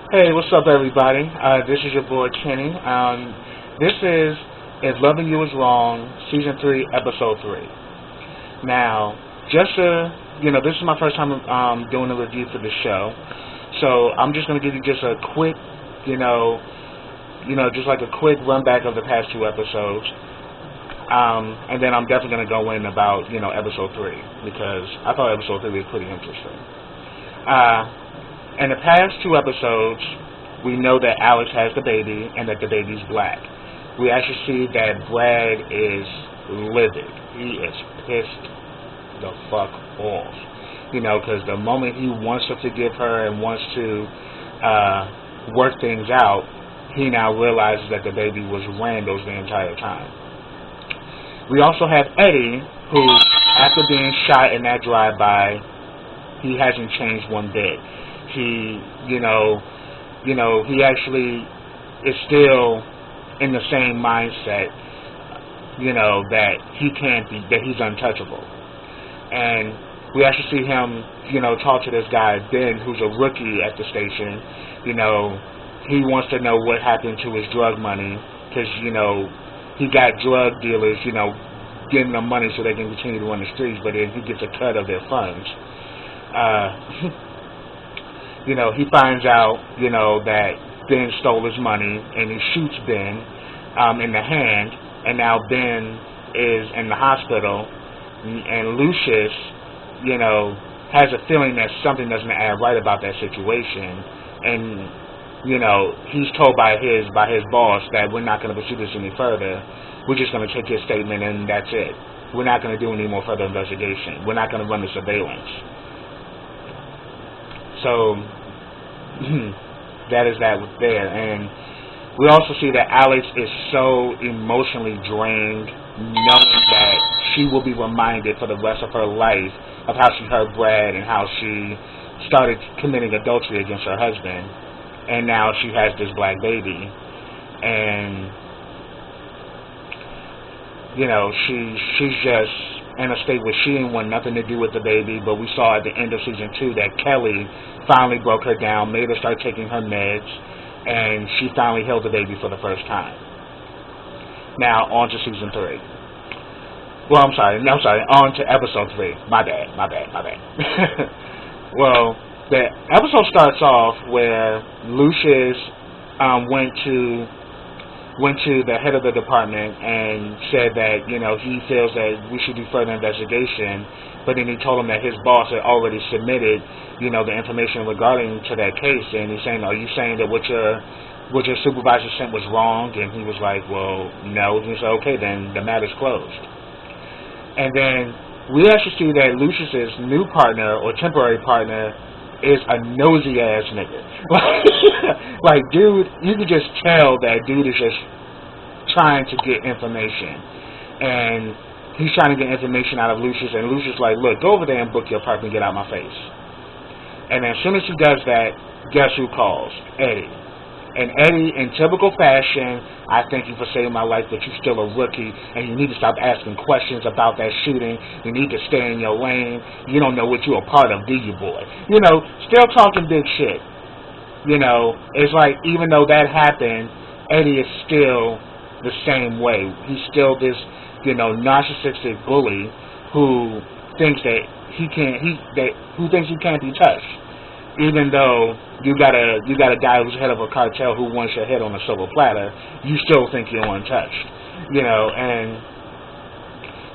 Hey, what's up, everybody? This is your boy Kenny. This is If Loving You Is Wrong, Season 3, Episode 3. Now, this is my first time doing a review for the show, so I'm just going to give you just a quick, just like a quick run back of the past two episodes, and then I'm definitely going to go in about, Episode 3, because I thought Episode 3 was pretty interesting. In the past two episodes, we know that Alex has the baby and that the baby's black. We actually see that Brad is livid. He is pissed the fuck off. Because the moment he wants to forgive her and wants to work things out, he now realizes that the baby was Randall's the entire time. We also have Eddie, who, after being shot in that drive-by, he hasn't changed one bit. He actually is still in the same mindset, that he can't be, that he's untouchable. And we actually see him, talk to this guy, Ben, who's a rookie at the station. He wants to know what happened to his drug money, because, he got drug dealers, giving them money so they can continue to run the streets, but then he gets a cut of their funds. He finds out, that Ben stole his money, and he shoots Ben in the hand, and now Ben is in the hospital, and Lucius, has a feeling that something doesn't add right about that situation, and, he's told by his boss that we're not going to pursue this any further. We're just going to take his statement, and that's it. We're not going to do any more further investigation. We're not going to run the surveillance. So, that is that there. And we also see that Alex is so emotionally drained, knowing that she will be reminded for the rest of her life of how she hurt Brad and how she started committing adultery against her husband. And now she has this black baby. And, she's just in a state where she didn't want nothing to do with the baby, but we saw at the end of Season 2 that Kelly finally broke her down, made her start taking her meds, and she finally held the baby for the first time. Now, on to Season 3. Well, on to Episode 3. My bad. Well, the episode starts off where Lucius went to the head of the department and said that, he feels that we should do further investigation, but then he told him that his boss had already submitted, the information regarding to that case, and he's saying, are you saying that what your supervisor sent was wrong? And he was like, well, no. And he said, okay, then the matter's closed. And then we actually see that Lucius's new partner, or temporary partner, is a nosy ass nigga. Like, dude, you can just tell that dude is just trying to get information. And he's trying to get information out of Lucius, and Lucius is like, look, go over there and book your apartment, get out my face. And as soon as he does that, guess who calls? Eddie. And Eddie, in typical fashion, I thank you for saving my life, but you're still a rookie, and you need to stop asking questions about that shooting. You need to stay in your lane. You don't know what you're a part of, do you, boy? Still talking big shit. It's like, even though that happened, Eddie is still the same way. He's still this, narcissistic bully who thinks that he can't be touched. Even though you got a guy who's head of a cartel who wants your head on a silver platter, you still think you're untouched, and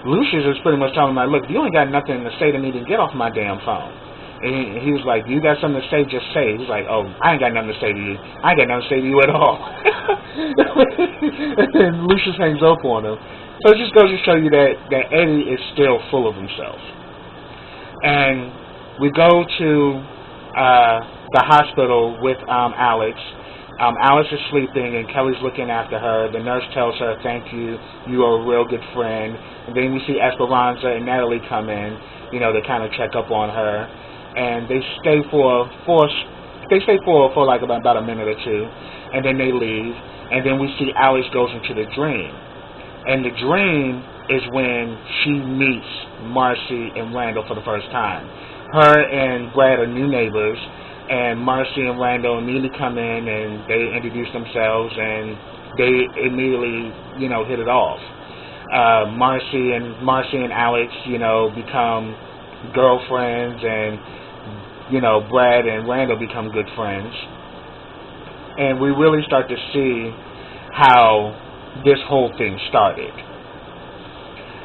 Lucius is pretty much telling him, like, look, if you ain't got nothing to say to me, then get off my damn phone. And he was like, you got something to say, just say. He's like, oh, I ain't got nothing to say to you. I ain't got nothing to say to you at all. And Lucius hangs up on him. So it just goes to show you that Eddie is still full of himself. And we go to the hospital with Alex. Alex is sleeping, and Kelly's looking after her. The nurse tells her, thank you, you are a real good friend. And then we see Esperanza and Natalie come in, to kind of check up on her. And they stay for like about a minute or two, and then they leave. And then we see Alex goes into the dream. And the dream is when she meets Marcy and Randall for the first time. Her and Brad are new neighbors, and Marcy and Randall immediately come in and they introduce themselves, and they immediately, hit it off. Marcy and Alex, become girlfriends, and Brad and Randall become good friends, and we really start to see how this whole thing started.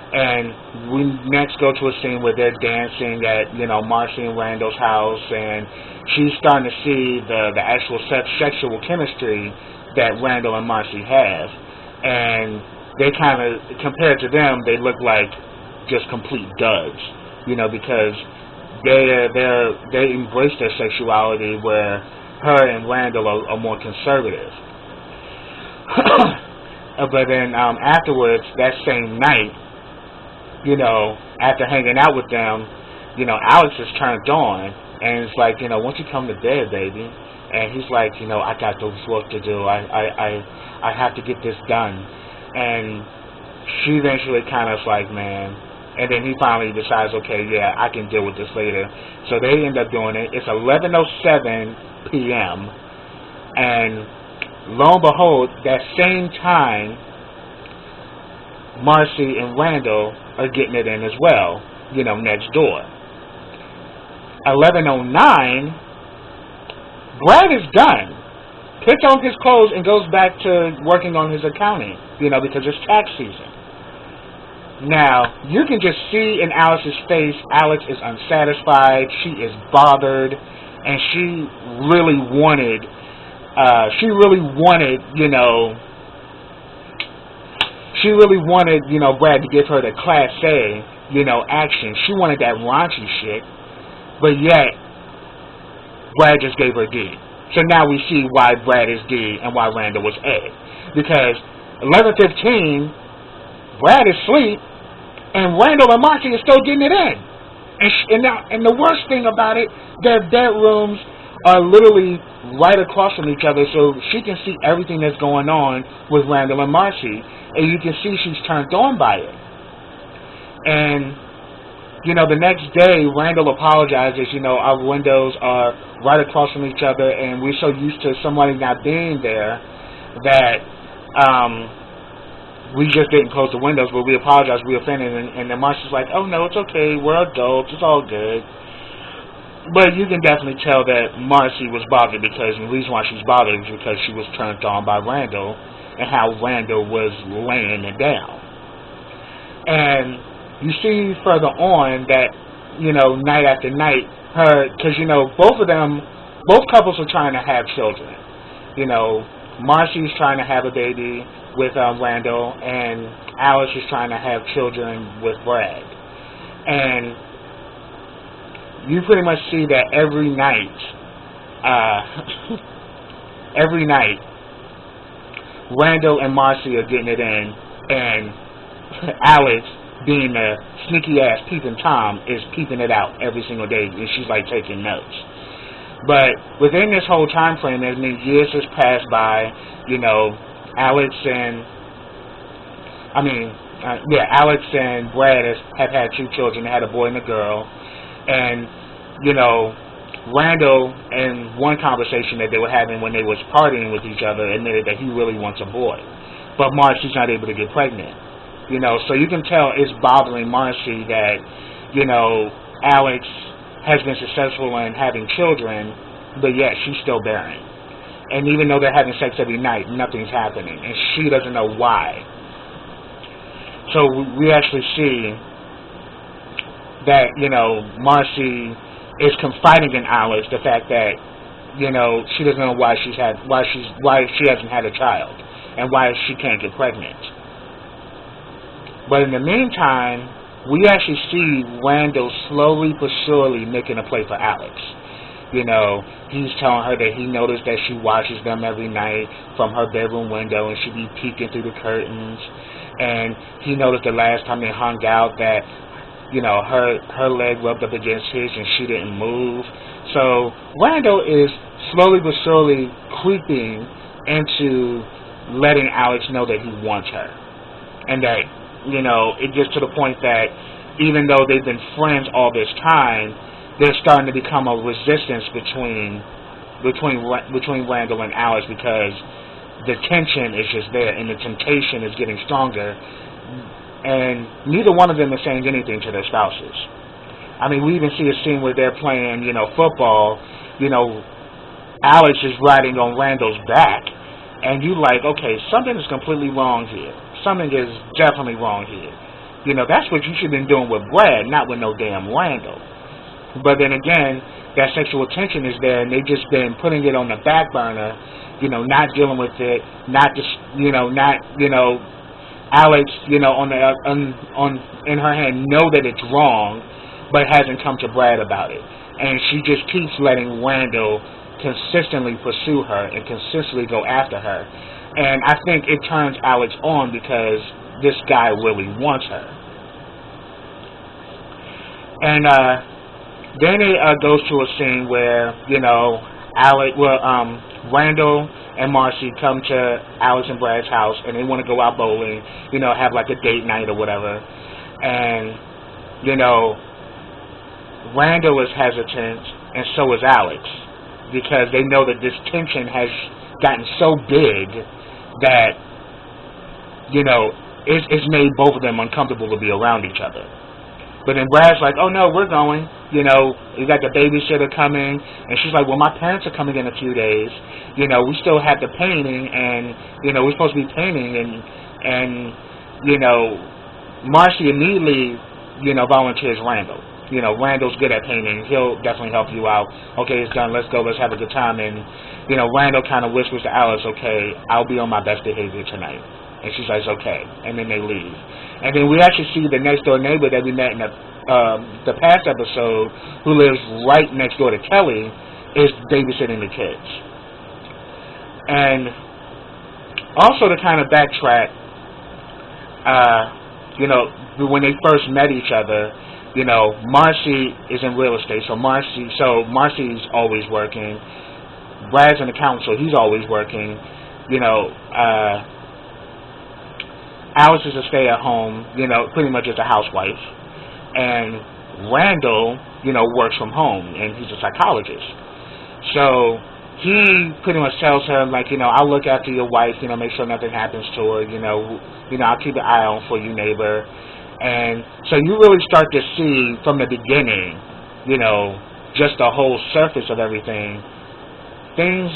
And we next go to a scene where they're dancing at, Marcy and Randall's house, and she's starting to see the actual sexual chemistry that Randall and Marcy have. And they kind of, compared to them, they look like just complete duds, because they embrace their sexuality, where her and Randall are more conservative. But then afterwards, that same night, after hanging out with them, Alex is turned on, and it's like, won't you come to bed, baby? And he's like, I got this work to do. I have to get this done. And she eventually kind of like, man. And then he finally decides, okay, yeah, I can deal with this later. So they end up doing it. It's 11:07 p.m. And lo and behold, that same time, Marcy and Randall are getting it in as well, next door. 11:09, Brad is done, puts on his clothes, and goes back to working on his accounting, because it's tax season. Now, you can just see in Alex's face, Alex is unsatisfied, she is bothered, and she really wanted, Brad to give her the Class A, action. She wanted that raunchy shit, but yet, Brad just gave her D. So now we see why Brad is D and why Randall was A. Because 11:15, Brad is asleep, and Randall and Marcy are still getting it in. And the worst thing about it, their bedrooms are literally right across from each other, so she can see everything that's going on with Randall and Marcy, and you can see she's turned on by it. And, the next day, Randall apologizes, our windows are right across from each other, and we're so used to somebody not being there that we just didn't close the windows, but we apologize, we offended, and then Marcy's like, oh no, it's okay, we're adults, it's all good. But you can definitely tell that Marcy was bothered, because the reason why she's bothered is because she was turned on by Randall and how Randall was laying it down. And you see further on that, night after night, because, both couples are trying to have children. Marcy's trying to have a baby with Randall, and Alex is trying to have children with Brad. And you pretty much see that every night, Randall and Marcy are getting it in, and Alex, being the sneaky ass peeping Tom, is peeping it out every single day, and she's like taking notes. But within this whole time frame, as many years has passed by, Alex and Brad have had two children. They had a boy and a girl, and Randall, in one conversation that they were having when they was partying with each other, admitted that he really wants a boy, but Marcy's not able to get pregnant. So you can tell it's bothering Marcy that, Alex has been successful in having children, but yet she's still bearing. And even though they're having sex every night, nothing's happening, and she doesn't know why. So we actually see that, Marcy is confiding in Alex the fact that, she doesn't know why she hasn't had a child, and why she can't get pregnant. But in the meantime, we actually see Randall slowly but surely making a play for Alex. He's telling her that he noticed that she watches them every night from her bedroom window, and she be peeking through the curtains. And he noticed the last time they hung out that, her leg rubbed up against his and she didn't move. So Randall is slowly but surely creeping into letting Alex know that he wants her. And that, it gets to the point that even though they've been friends all this time, there's starting to become a resistance between between Randall and Alex, because the tension is just there and the temptation is getting stronger, and neither one of them is saying anything to their spouses. I mean, we even see a scene where they're playing, football. Alex is riding on Randall's back, and you like, okay, something is completely wrong here. Something is definitely wrong here. That's what you should have been doing with Brad, not with no damn Randall. But then again, that sexual tension is there, and they've just been putting it on the back burner, not dealing with it, Alex, in her hand, know that it's wrong, but hasn't come to Brad about it. And she just keeps letting Randall consistently pursue her and consistently go after her. And I think it turns Alex on because this guy really wants her. And then it goes to a scene where, Randall and Marcy come to Alex and Brad's house, and they want to go out bowling, have like a date night or whatever. And, Randall is hesitant, and so is Alex, because they know that this tension has gotten so big that, it's made both of them uncomfortable to be around each other. But then Brad's like, oh no, we're going. You got the babysitter coming, and she's like, well, my parents are coming in a few days. We still have the painting, and, we're supposed to be painting, and Marcy immediately, volunteers Randall. Randall's good at painting. He'll definitely help you out. Okay, it's done. Let's go. Let's have a good time. And, Randall kind of whispers to Alice, okay, I'll be on my best behavior tonight. And she's like, okay. And then they leave. And then we actually see the next door neighbor that we met in the past episode, who lives right next door to Kelly, is babysitting the kids. And also to kind of backtrack, when they first met each other, Marcy is in real estate, so Marcy's always working. Brad's an accountant, so he's always working. Alice is a stay-at-home, pretty much as a housewife. And Randall, works from home, and he's a psychologist. So he pretty much tells her, like, I'll look after your wife, make sure nothing happens to her, I'll keep an eye on for you, neighbor. And so you really start to see from the beginning, just the whole surface of everything. Things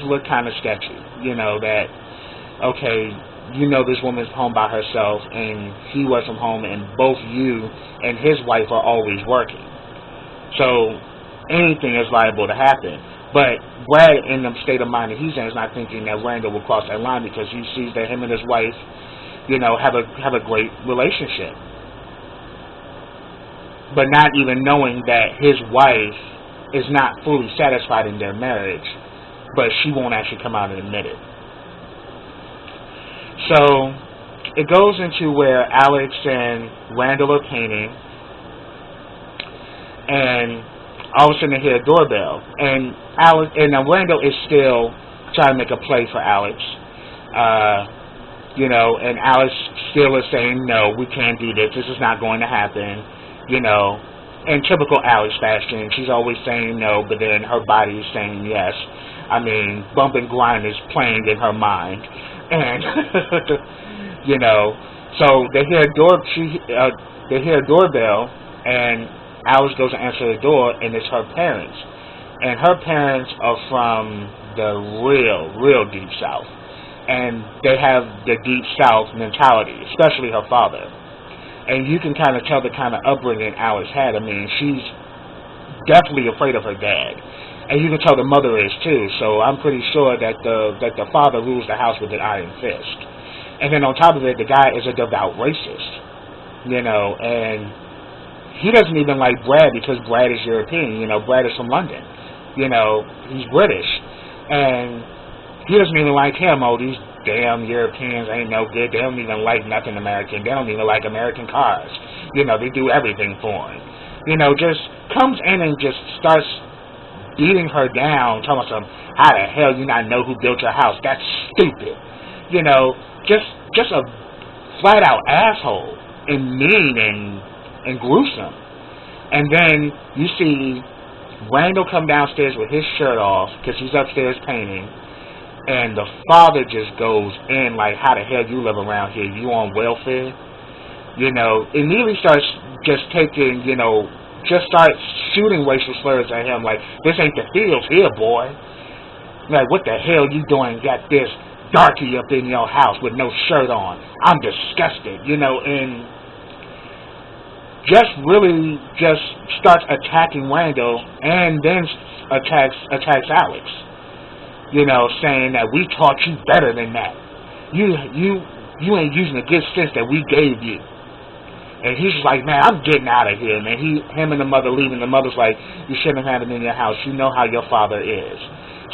look kind of sketchy, that, okay, this woman's home by herself, and he works from home, and both you and his wife are always working. So anything is liable to happen. But Brad, in the state of mind that he's in, is not thinking that Randall will cross that line, because he sees that him and his wife, have a great relationship. But not even knowing that his wife is not fully satisfied in their marriage, but she won't actually come out and admit it. So it goes into where Alex and Randall are painting, and all of a sudden they hear a doorbell, and Randall is still trying to make a play for Alex, and Alex still is saying, no, we can't do this. This is not going to happen, In typical Alex fashion, she's always saying no, but then her body is saying yes. I mean, bump and grind is playing in her mind. And, so they hear a doorbell, and Alice goes to answer the door, and it's her parents. And her parents are from the real deep South. And they have the deep South mentality, especially her father. And you can kind of tell the kind of upbringing Alice had. I mean, she's definitely afraid of her dad. And you can tell the mother is too. So I'm pretty sure that the father rules the house with an iron fist. And then on top of it, the guy is a devout racist. And he doesn't even like Brad because Brad is European. Brad is from London. He's British. And he doesn't even like him. Oh, these damn Europeans ain't no good. They don't even like nothing American. They don't even like American cars. They do everything for him. Just comes in and just starts beating her down, telling her, how the hell you not know who built your house? That's stupid. Just a flat out asshole and mean and gruesome. And then you see Randall come downstairs with his shirt off because he's upstairs painting, and the father just goes in like, how the hell you live around here? You on welfare? Immediately starts just taking, just starts shooting racial slurs at him like, this ain't the fields here, boy. Like, what the hell you doing? Got this darky up in your house with no shirt on. I'm disgusted, and just starts attacking Randall and then attacks Alex. Saying that we taught you better than that. You ain't using the good sense that we gave you. And he's just like, man, I'm getting out of here, man. Him and the mother leaving. The mother's like, you shouldn't have him in your house. You know how your father is.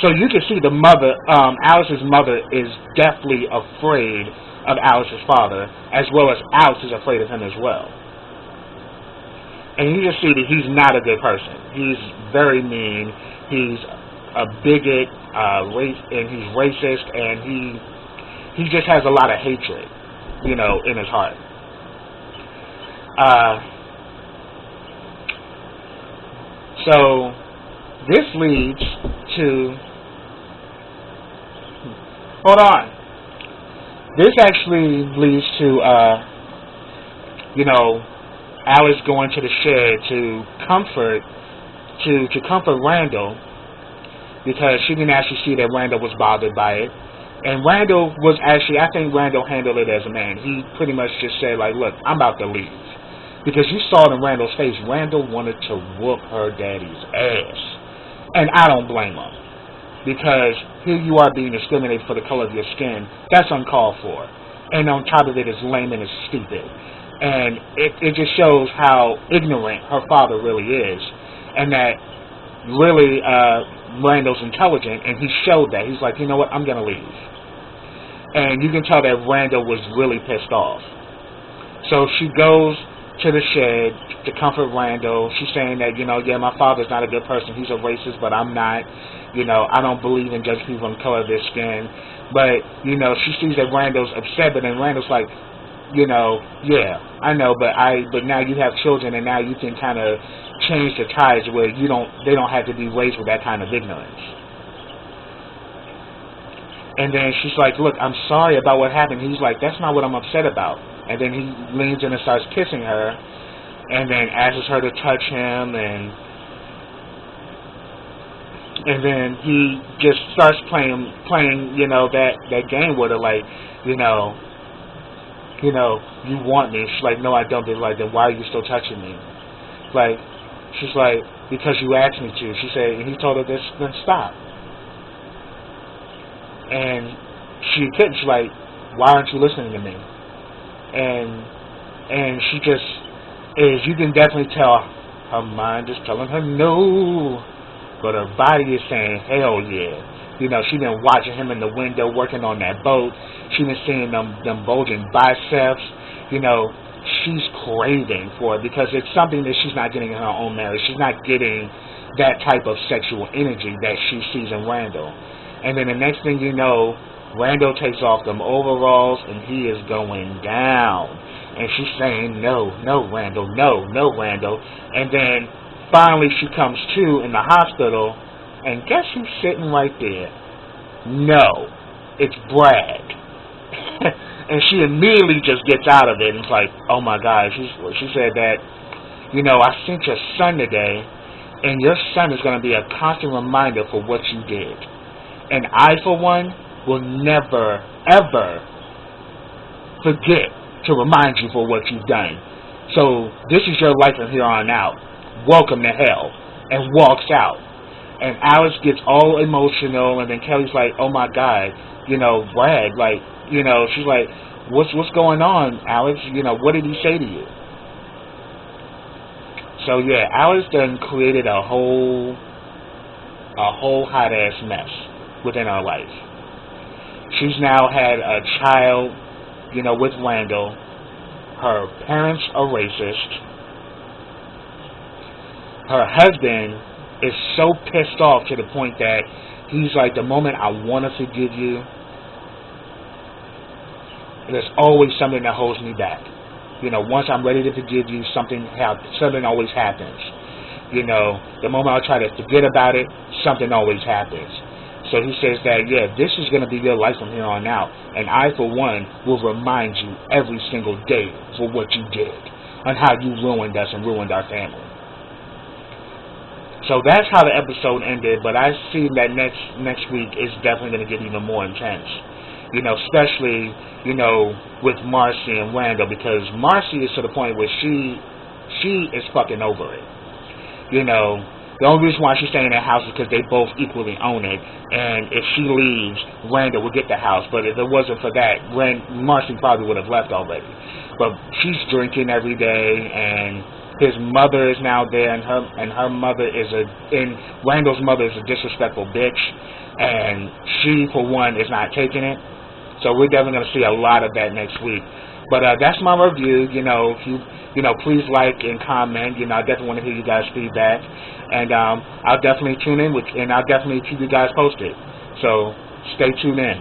So you can see the mother, Alice's mother is definitely afraid of Alice's father, as well as Alice is afraid of him as well. And you just see that he's not a good person. He's very mean. He's a bigot, and he's racist, and he just has a lot of hatred, in his heart. So this leads to, hold on. This actually leads to, Alice going to the shed to comfort Randall, because she didn't actually see that Randall was bothered by it. And Randall was actually, I think Randall handled it as a man. He pretty much just said, like, look, I'm about to leave. Because you saw it in Randall's face, Randall wanted to whoop her daddy's ass. And I don't blame him. Because here you are being discriminated for the color of your skin. That's uncalled for. And on top of it, it's lame and it's stupid. And it just shows how ignorant her father really is. And that really Randall's intelligent, and he showed that. He's like, you know what, I'm going to leave. And you can tell that Randall was really pissed off. So she goes to the shed to comfort Randall. She's saying that, yeah, my father's not a good person. He's a racist, but I'm not. I don't believe in judging people on the color of their skin. But, she sees that Randall's upset, but then Randall's like, yeah, I know, but now you have children, and now you can kind of change the tides where they don't have to be raised with that kind of ignorance. And then she's like, look, I'm sorry about what happened. He's like, that's not what I'm upset about. And then he leans in and starts kissing her, and then asks her to touch him, and then he just starts playing, that game with her, like, you want me. She's like, no, I don't. They're like, then why are you still touching me? Like, she's like, because you asked me to. She said, and he told her this, then stop. And she couldn't. She's like, why aren't you listening to me? And she just is, you can definitely tell her mind is telling her no, but her body is saying hell yeah. She's been watching him in the window working on that boat. She's been seeing them bulging biceps. She's craving for it because it's something that she's not getting in her own marriage. She's not getting that type of sexual energy that she sees in Randall. And then the next thing you know, Randall takes off them overalls and he is going down. And she's saying, no, Randall, no, Randall. And then finally she comes to in the hospital, and guess who's sitting right there? No, it's Brad. And she immediately just gets out of it and it's like, oh my God. She said that, I sent your son today, and your son is going to be a constant reminder for what you did. And I, for one, will never, ever forget to remind you for what you've done. So this is your life from here on out. Welcome to hell. And walks out. And Alice gets all emotional, and then Kelly's like, oh my God, Brad, like, she's like, what's going on, Alex? What did he say to you? So yeah, Alice done created a whole hot ass mess within her life. She's now had a child, with Randall. Her parents are racist. Her husband is so pissed off to the point that he's like, the moment I want to forgive you, there's always something that holds me back. Once I'm ready to forgive you, something always happens. you know, the moment I try to forget about it, something always happens. So he says that, yeah, this is going to be your life from here on out. And I, for one, will remind you every single day for what you did and how you ruined us and ruined our family. So that's how the episode ended, but I see that next week is definitely going to get even more intense. You know, especially, you know, with Marcy and Randall, because Marcy is to the point where she is fucking over it. You know, the only reason why she's staying in that house is because they both equally own it, and if she leaves, Randall will get the house. But if it wasn't for that, Marcy probably would have left already. But she's drinking every day, and his mother is now there, and her mother is Randall's mother is a disrespectful bitch, and she, for one, is not taking it. So we're definitely going to see a lot of that next week. But that's my review. You know, if you know, please like and comment. You know, I definitely want to hear you guys' feedback, and I'll definitely tune in and I'll definitely keep you guys posted. So stay tuned in.